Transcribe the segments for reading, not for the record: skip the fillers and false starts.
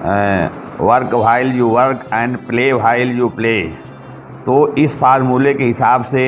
Work while you work and play while you play. तो इस फार्मूले के हिसाब से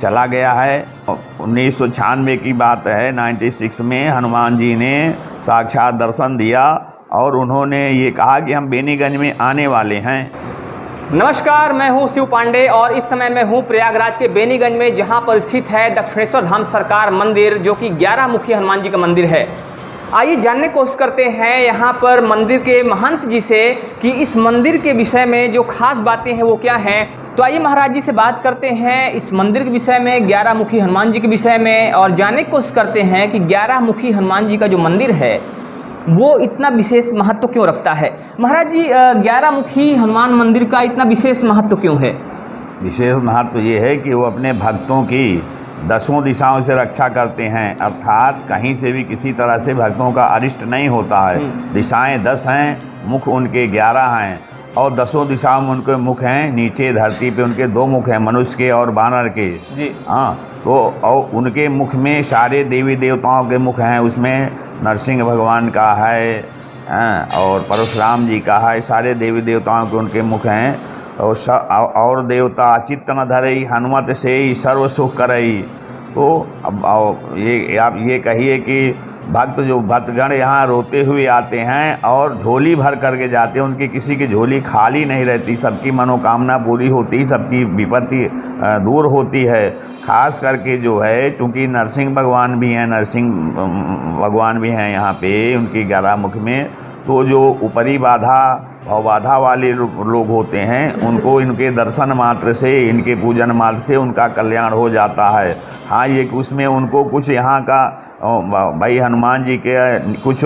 चला गया है। 1996 की बात है, 96 में हनुमान जी ने साक्षात दर्शन दिया और उन्होंने ये कहा कि हम बेनीगंज में आने वाले हैं। नमस्कार, मैं हूं शिव पांडे और इस समय मैं हूं प्रयागराज के बेनीगंज में, जहां पर स्थित है दक्षिणेश्वर धाम सरकार मंदिर, जो कि 11 मुखी हनुमान जी का मंदिर है। आइए जानने की कोशिश करते हैं यहाँ पर मंदिर के महंत जी से कि इस मंदिर के विषय में जो खास बातें हैं वो क्या हैं। तो आइए महाराज जी से बात करते हैं इस मंदिर के विषय में, 11 मुखी हनुमान जी के विषय में, और जानने की कोशिश करते हैं कि 11 मुखी हनुमान जी का जो मंदिर है वो इतना विशेष महत्व क्यों रखता है। महाराज जी, 11 मुखी हनुमान मंदिर का इतना विशेष महत्व क्यों है? विशेष महत्व ये है कि वो अपने भक्तों की 10 दिशाओं से रक्षा करते हैं, अर्थात कहीं से भी किसी तरह से भक्तों का अरिष्ट नहीं होता है। दिशाएं 10 हैं, मुख उनके 11 हैं और 10 दिशाओं में उनके मुख हैं। नीचे धरती पे उनके 2 मुख हैं, मनुष्य के और बानर के। हाँ, तो और उनके मुख में सारे देवी देवताओं के मुख हैं। उसमें नरसिंह भगवान का है और परशुराम जी का है, सारे देवी देवताओं के उनके मुख हैं। और देवता चित्त न धरई हनुमत से ही सर्व सुख करई। तो अब ये आप ये कहिए कि भक्तगण यहाँ रोते हुए आते हैं और झोली भर करके जाते हैं। उनकी किसी की झोली खाली नहीं रहती, सबकी मनोकामना पूरी होती, सबकी विपत्ति दूर होती है। खास करके जो है, चूँकि नरसिंह भगवान भी हैं, यहाँ पे उनकी 11 मुख में, तो जो ऊपरी बाधा भवबाधा वाले लोग होते हैं उनको इनके दर्शन मात्र से, इनके पूजन मात्र से उनका कल्याण हो जाता है। हाँ, ये उसमें उनको कुछ यहाँ का भाई हनुमान जी के कुछ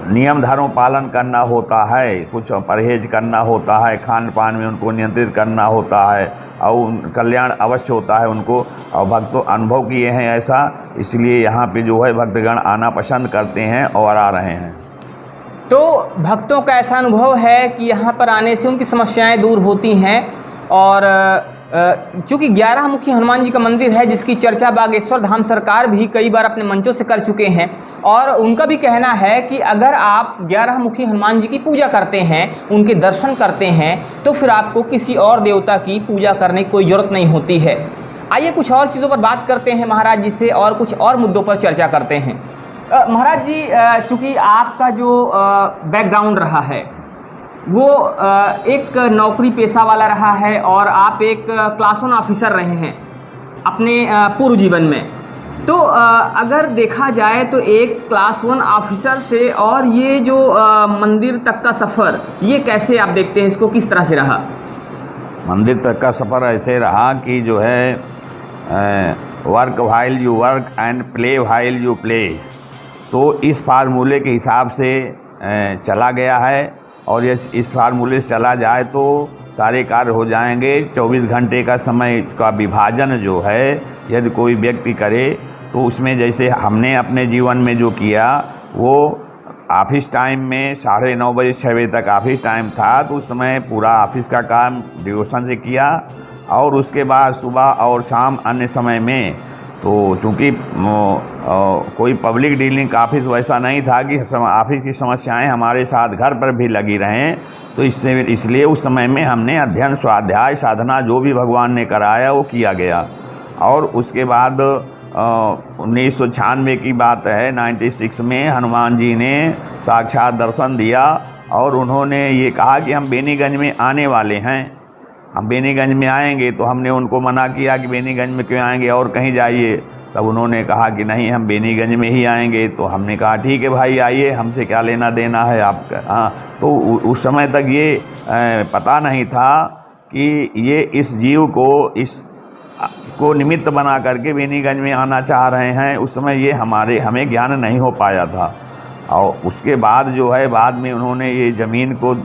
नियम धर्म पालन करना होता है, कुछ परहेज करना होता है, खान पान में उनको नियंत्रित करना होता है और कल्याण अवश्य होता है उनको। और भक्तों अनुभव किए हैं ऐसा, इसलिए यहाँ पे जो है भक्तगण आना पसंद करते हैं और आ रहे हैं। तो भक्तों का ऐसा अनुभव है कि यहाँ पर आने से उनकी समस्याएं दूर होती हैं। और चूँकि 11 मुखी हनुमान जी का मंदिर है, जिसकी चर्चा बागेश्वर धाम सरकार भी कई बार अपने मंचों से कर चुके हैं, और उनका भी कहना है कि अगर आप 11 मुखी हनुमान जी की पूजा करते हैं, उनके दर्शन करते हैं, तो फिर आपको किसी और देवता की पूजा करने की कोई ज़रूरत नहीं होती है। आइए कुछ और चीज़ों पर बात करते हैं महाराज जी से और कुछ और मुद्दों पर चर्चा करते हैं। महाराज जी, चूँकि आपका जो बैकग्राउंड रहा है वो एक नौकरी पेशा वाला रहा है और आप एक क्लास 1 ऑफिसर रहे हैं अपने पूर्व जीवन में, तो अगर देखा जाए तो एक क्लास 1 ऑफिसर से और ये जो मंदिर तक का सफ़र, ये कैसे आप देखते हैं, इसको किस तरह से रहा? मंदिर तक का सफ़र ऐसे रहा कि जो है work while you work and play while you play. तो इस फार्मूले के हिसाब से चला गया है और इस फार्मूले से चला जाए तो सारे कार्य हो जाएंगे। 24 घंटे का समय का विभाजन जो है यदि कोई व्यक्ति करे तो उसमें, जैसे हमने अपने जीवन में जो किया, वो ऑफिस टाइम में 9:30 बजे 6 बजे तक ऑफिस टाइम था, तो उस समय पूरा ऑफिस का काम डिवोशन से किया। और उसके बाद सुबह और शाम अन्य समय में, तो चूँकि कोई पब्लिक डीलिंग का ऑफिस वैसा नहीं था कि ऑफिस की समस्याएं हमारे साथ घर पर भी लगी रहें, तो इसलिए उस समय में हमने अध्ययन, स्वाध्याय, साधना जो भी भगवान ने कराया वो किया गया। और उसके बाद 1996 की बात है, 96 में हनुमान जी ने साक्षात दर्शन दिया और उन्होंने ये कहा कि हम बेनीगंज में आने वाले हैं, हम बेनीगंज में आएंगे। तो हमने उनको मना किया कि बेनीगंज में क्यों आएंगे, और कहीं जाइए। तब उन्होंने कहा कि नहीं, हम बेनीगंज में ही आएंगे। तो हमने कहा ठीक है भाई, आइए, हमसे क्या लेना देना है आपका। हाँ, तो उस समय तक ये पता नहीं था कि ये इस जीव को निमित्त बना करके बेनीगंज में आना चाह रहे हैं। उस समय ये हमें ज्ञान नहीं हो पाया था। और उसके बाद जो है, बाद में उन्होंने ये ज़मीन को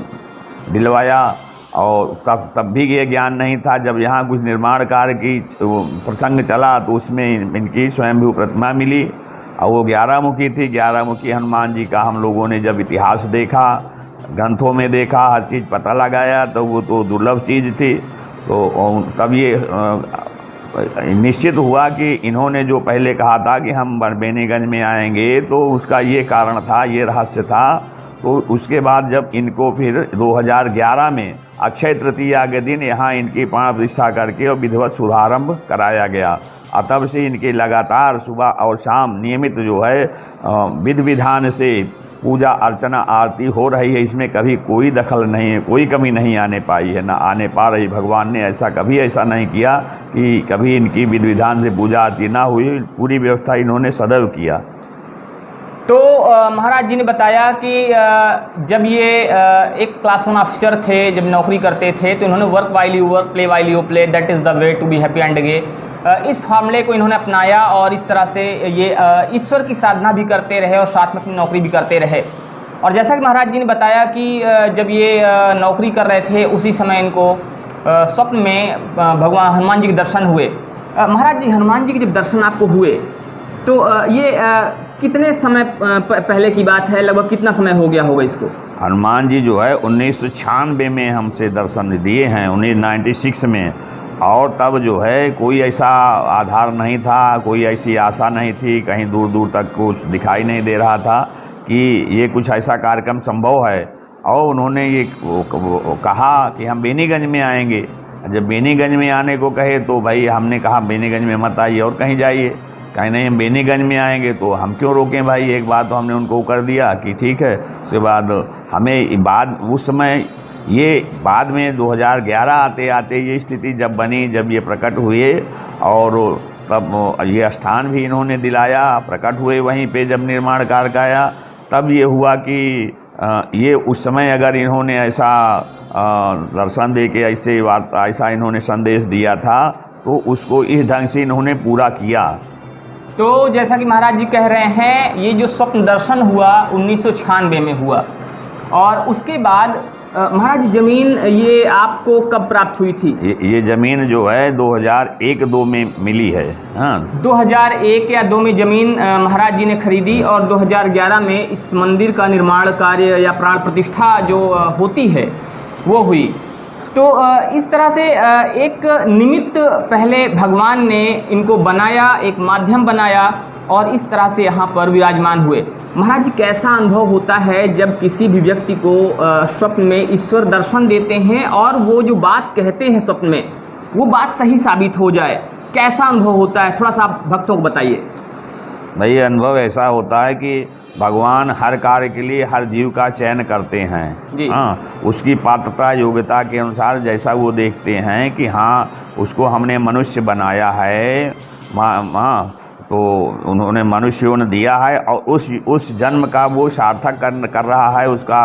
दिलवाया और तब भी ये ज्ञान नहीं था। जब यहाँ कुछ निर्माण कार्य की प्रसंग चला तो उसमें इनकी स्वयंभू प्रतिमा मिली और वो 11 मुखी थी। 11 मुखी हनुमान जी का हम लोगों ने जब इतिहास देखा, ग्रंथों में देखा, हर चीज़ पता लगाया, तो वो तो दुर्लभ चीज़ थी। तो तब ये निश्चित हुआ कि इन्होंने जो पहले कहा था कि हम बेनीगंज में आएंगे, तो उसका ये कारण था, ये रहस्य था। तो उसके बाद जब इनको फिर 2011 में अक्षय तृतीया के दिन यहाँ इनकी प्राण प्रतिष्ठा करके और विधिवत शुभारंभ कराया गया। और तब से इनके लगातार सुबह और शाम नियमित जो है विधि विधान से पूजा अर्चना आरती हो रही है। इसमें कभी कोई दखल नहीं है, कोई कमी नहीं आने पाई है, ना आने पा रही। भगवान ने कभी ऐसा नहीं किया कि कभी इनकी विधि विधान से पूजा आरती ना हुई। पूरी व्यवस्था इन्होंने सदैव किया। तो महाराज जी ने बताया कि जब ये एक क्लास 1 ऑफिसर थे, जब नौकरी करते थे, तो इन्होंने work while you work, play while you play, that is the way to be happy and gay, इस फार्मूले को इन्होंने अपनाया और इस तरह से ये ईश्वर की साधना भी करते रहे और साथ में अपनी नौकरी भी करते रहे। और जैसा कि महाराज जी ने बताया कि जब ये नौकरी कर रहे थे उसी समय इनको स्वप्न में भगवान हनुमान जी के दर्शन हुए। महाराज जी, हनुमान जी के जब दर्शन आपको हुए तो ये कितने समय पहले की बात है? लगभग कितना समय हो गया होगा इसको? हनुमान जी जो है 1996 में हमसे दर्शन दिए हैं, 1996 में। और तब जो है कोई ऐसा आधार नहीं था, कोई ऐसी आशा नहीं थी, कहीं दूर दूर तक कुछ दिखाई नहीं दे रहा था कि ये कुछ ऐसा कार्यक्रम संभव है। और उन्होंने ये कहा कि हम बेनीगंज में आएंगे। जब बेनीगंज में आने को कहे तो भाई हमने कहा बेनीगंज में मत आइए और कहीं जाइए। कहीं नहीं, हम बेनीगंज में आएंगे तो हम क्यों रोकें भाई। एक बात तो हमने उनको कर दिया कि ठीक है। उसके बाद हमें बाद उस समय ये बाद में 2011 आते आते ये स्थिति जब बनी, जब ये प्रकट हुए और तब ये स्थान भी इन्होंने दिलाया, प्रकट हुए वहीं पे जब निर्माण कार्य का आया, तब ये हुआ कि ये उस समय अगर इन्होंने ऐसा दर्शन दे के ऐसे वार्ता ऐसा इन्होंने संदेश दिया था तो उसको इस ढंग से इन्होंने पूरा किया। तो जैसा कि महाराज जी कह रहे हैं, ये जो स्वप्न दर्शन हुआ 1996 में हुआ और उसके बाद महाराज जी ज़मीन ये आपको कब प्राप्त हुई थी? ये ज़मीन जो है 2001-2 में मिली है। हाँ, 2001 या 2 में ज़मीन महाराज जी ने खरीदी और 2011 में इस मंदिर का निर्माण कार्य या प्राण प्रतिष्ठा जो होती है वो हुई। तो इस तरह से एक निमित्त पहले भगवान ने इनको बनाया, एक माध्यम बनाया और इस तरह से यहाँ पर विराजमान हुए। महाराज जी, कैसा अनुभव होता है जब किसी भी व्यक्ति को स्वप्न में ईश्वर दर्शन देते हैं और वो जो बात कहते हैं स्वप्न में वो बात सही साबित हो जाए? कैसा अनुभव होता है, थोड़ा सा आप भक्तों को बताइए। भाई, अनुभव ऐसा होता है कि भगवान हर कार्य के लिए हर जीव का चयन करते हैं। हाँ, उसकी पात्रता योग्यता के अनुसार जैसा वो देखते हैं कि हाँ उसको हमने मनुष्य बनाया है, तो उन्होंने मनुष्यों ने दिया है और उस जन्म का वो सार्थक कर रहा है, उसका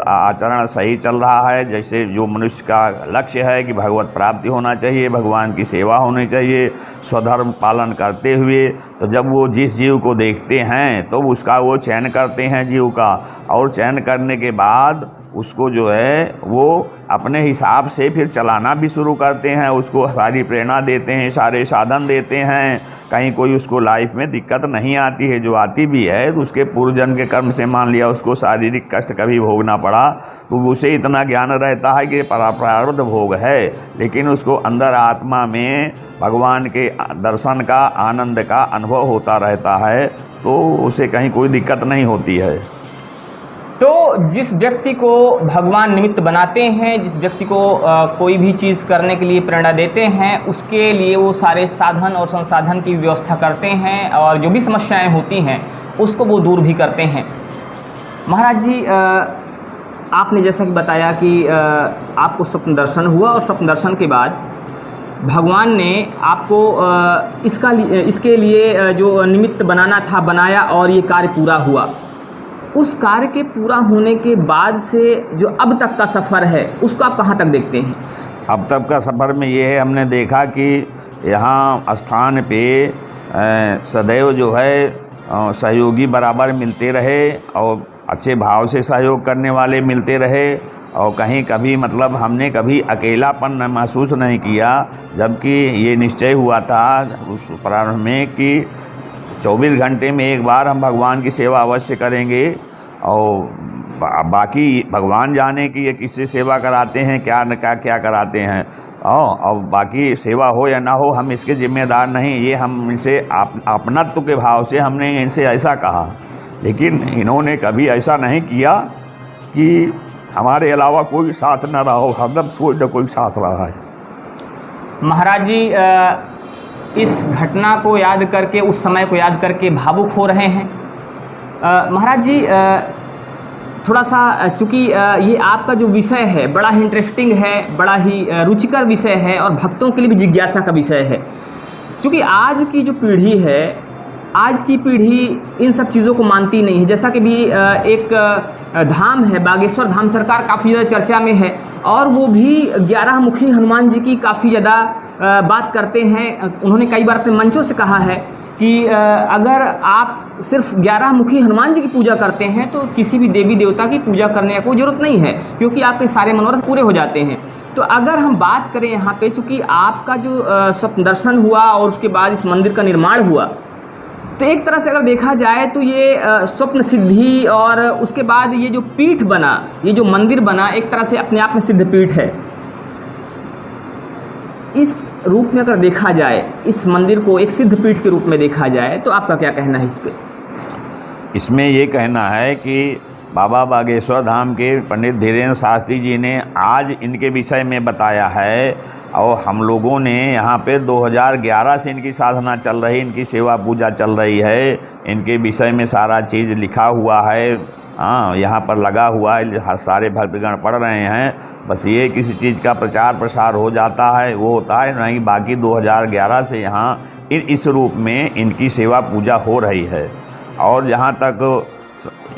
आचरण सही चल रहा है। जैसे जो मनुष्य का लक्ष्य है कि भगवत प्राप्ति होना चाहिए, भगवान की सेवा होनी चाहिए, स्वधर्म पालन करते हुए, तो जब वो जिस जीव को देखते हैं तो उसका वो चयन करते हैं जीव का। और चयन करने के बाद उसको जो है वो अपने हिसाब से फिर चलाना भी शुरू करते हैं, उसको सारी प्रेरणा देते हैं, सारे साधन देते हैं। कहीं कोई उसको लाइफ में दिक्कत नहीं आती है, जो आती भी है तो उसके पूर्व जन्म के कर्म से मान लिया उसको शारीरिक कष्ट कभी भोगना पड़ा तो उसे इतना ज्ञान रहता है कि प्रारब्ध भोग है, लेकिन उसको अंदर आत्मा में भगवान के दर्शन का, आनंद का अनुभव होता रहता है, तो उसे कहीं कोई दिक्कत नहीं होती है। तो जिस व्यक्ति को भगवान निमित्त बनाते हैं, जिस व्यक्ति को कोई भी चीज़ करने के लिए प्रेरणा देते हैं, उसके लिए वो सारे साधन और संसाधन की व्यवस्था करते हैं और जो भी समस्याएं होती हैं उसको वो दूर भी करते हैं। महाराज जी, आपने जैसा कि बताया कि आपको स्वप्न दर्शन हुआ और स्वप्न दर्शन के बाद भगवान ने आपको इसके लिए जो निमित्त बनाना था बनाया और ये कार्य पूरा हुआ। उस कार्य के पूरा होने के बाद से जो अब तक का सफ़र है उसको आप कहाँ तक देखते हैं? अब तक का सफ़र में ये है, हमने देखा कि यहाँ स्थान पे सदैव जो है सहयोगी बराबर मिलते रहे और अच्छे भाव से सहयोग करने वाले मिलते रहे और कहीं कभी मतलब हमने कभी अकेलापन महसूस नहीं किया। जबकि ये निश्चय हुआ था उस प्रारंभ में कि 24 घंटे में एक बार हम भगवान की सेवा अवश्य करेंगे और बाकी भगवान जाने कि ये किससे सेवा कराते हैं, क्या कराते हैं, और बाकी सेवा हो या ना हो हम इसके जिम्मेदार नहीं। ये हम इनसे अपनत्व के भाव से हमने इनसे ऐसा कहा, लेकिन इन्होंने कभी ऐसा नहीं किया कि हमारे अलावा कोई साथ न रहा हो, हरदम कोई न कोई साथ रहा है। महाराज जी इस घटना को याद करके, उस समय को याद करके भावुक हो रहे हैं। महाराज जी थोड़ा सा, चूँकि ये आपका जो विषय है बड़ा ही इंटरेस्टिंग है, बड़ा ही रुचिकर विषय है और भक्तों के लिए भी जिज्ञासा का विषय है। क्योंकि आज की जो पीढ़ी है, आज की पीढ़ी इन सब चीज़ों को मानती नहीं है। जैसा कि भी एक धाम है बागेश्वर धाम, सरकार काफ़ी ज़्यादा चर्चा में है और वो भी 11 मुखी हनुमान जी की काफ़ी ज़्यादा बात करते हैं। उन्होंने कई बार अपने मंचों से कहा है कि अगर आप सिर्फ 11 मुखी हनुमान जी की पूजा करते हैं तो किसी भी देवी देवता की पूजा करने की कोई ज़रूरत नहीं है, क्योंकि आपके सारे मनोरथ पूरे हो जाते हैं। तो अगर हम बात करें यहाँ पे, चूँकि आपका जो स्वप्न दर्शन हुआ और उसके बाद इस मंदिर का निर्माण हुआ, तो एक तरह से अगर देखा जाए तो ये स्वप्न सिद्धि और उसके बाद ये जो पीठ बना, ये जो मंदिर बना, एक तरह से अपने आप में सिद्ध पीठ है। इस रूप में अगर देखा जाए, इस मंदिर को एक सिद्ध पीठ के रूप में देखा जाए, तो आपका क्या कहना है इस पे? इसमें ये कहना है कि बाबा बागेश्वर धाम के पंडित धीरेन्द्र शास्त्री जी ने आज इनके विषय में बताया है और हम लोगों ने यहाँ पे 2011 से इनकी साधना चल रही, इनकी सेवा पूजा चल रही है, इनके विषय में सारा चीज़ लिखा हुआ है। हाँ, यहाँ पर लगा हुआ है, हर सारे भक्तगण पढ़ रहे हैं। बस ये किसी चीज़ का प्रचार प्रसार हो जाता है, वो होता है नहीं। बाकी 2011 से यहाँ इस रूप में इनकी सेवा पूजा हो रही है। और जहाँ तक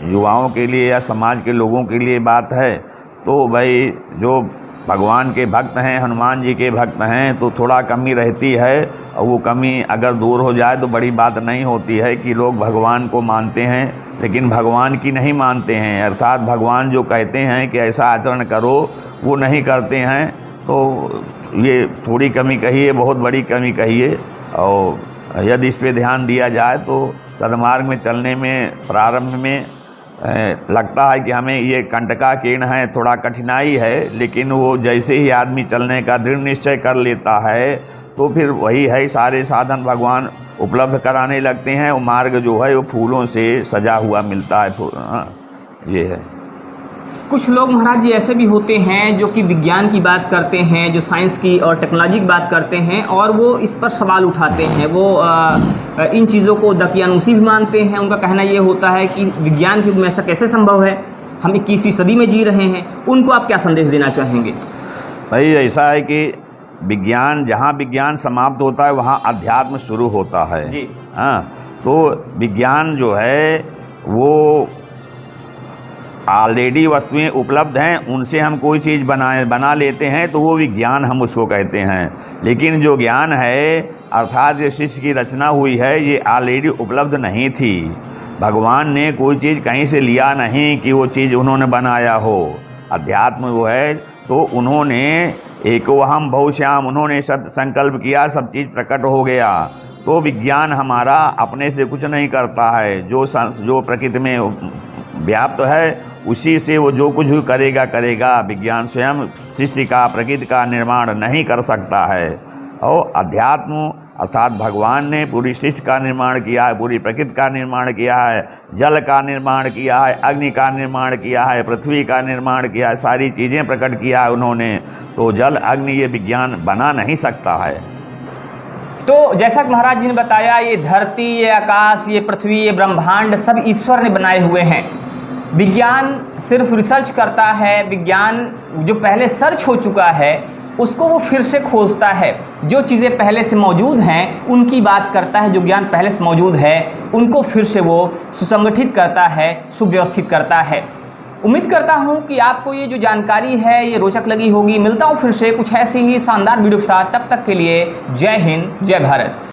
युवाओं के लिए या समाज के लोगों के लिए बात है, तो भाई जो भगवान के भक्त हैं, हनुमान जी के भक्त हैं, तो थोड़ा कमी रहती है और वो कमी अगर दूर हो जाए तो बड़ी बात नहीं होती है कि लोग भगवान को मानते हैं लेकिन भगवान की नहीं मानते हैं। अर्थात भगवान जो कहते हैं कि ऐसा आचरण करो, वो नहीं करते हैं। तो ये थोड़ी कमी कहिए, बहुत बड़ी कमी कहिए। और यदि इस पे ध्यान दिया जाए तो सदमार्ग में चलने में प्रारंभ में लगता है कि हमें ये कंटकाकीर्ण है, थोड़ा कठिनाई है, लेकिन वो जैसे ही आदमी चलने का दृढ़ निश्चय कर लेता है तो फिर वही है, सारे साधन भगवान उपलब्ध कराने लगते हैं। वो मार्ग जो है वो फूलों से सजा हुआ मिलता है। ये है। कुछ लोग महाराज जी ऐसे भी होते हैं जो कि विज्ञान की बात करते हैं, जो साइंस की और टेक्नोलॉजी की बात करते हैं और वो इस पर सवाल उठाते हैं। वो इन चीज़ों को दकियानूसी भी मानते हैं। उनका कहना ये होता है कि विज्ञान के युग में ऐसा कैसे संभव है, हम 21वीं सदी में जी रहे हैं। उनको आप क्या संदेश देना चाहेंगे? भाई ऐसा है कि विज्ञान, जहाँ विज्ञान समाप्त होता है वहाँ अध्यात्म शुरू होता है जी। हाँ, तो विज्ञान जो है वो ऑलरेडी वस्तुएं उपलब्ध हैं, उनसे हम कोई चीज़ बना लेते हैं तो वो विज्ञान हम उसको कहते हैं। लेकिन जो ज्ञान है अर्थात जो सृष्टि की रचना हुई है, ये ऑलरेडी उपलब्ध नहीं थी। भगवान ने कोई चीज़ कहीं से लिया नहीं कि वो चीज़ उन्होंने बनाया हो। अध्यात्म वो है तो उन्होंने एको अहम बहुश्याम, उन्होंने सत्य संकल्प किया, सब चीज़ प्रकट हो गया। तो विज्ञान हमारा अपने से कुछ नहीं करता है। जो प्रकृति में व्याप्त है उसी से वो जो कुछ भी करेगा। विज्ञान स्वयं सृष्टि का, प्रकृति का निर्माण नहीं कर सकता है। और अध्यात्म अर्थात भगवान ने पूरी सृष्टि का निर्माण किया है, पूरी प्रकृति का निर्माण किया है, जल का निर्माण किया है, अग्नि का निर्माण किया है, पृथ्वी का निर्माण किया है, सारी चीज़ें प्रकट किया है उन्होंने। तो जल अग्नि ये विज्ञान बना नहीं सकता है। तो जैसा कि महाराज जी ने बताया, ये धरती, ये आकाश, ये पृथ्वी, ये ब्रह्मांड सब ईश्वर ने बनाए हुए हैं। विज्ञान सिर्फ रिसर्च करता है। विज्ञान जो पहले सर्च हो चुका है उसको वो फिर से खोजता है। जो चीज़ें पहले से मौजूद हैं उनकी बात करता है। जो ज्ञान पहले से मौजूद है उनको फिर से वो सुसंगठित करता है, सुव्यवस्थित करता है। उम्मीद करता हूँ कि आपको ये जो जानकारी है ये रोचक लगी होगी। मिलता हूँ फिर से कुछ ऐसी ही शानदार वीडियो के साथ। तब तक के लिए जय हिंद, जय भारत।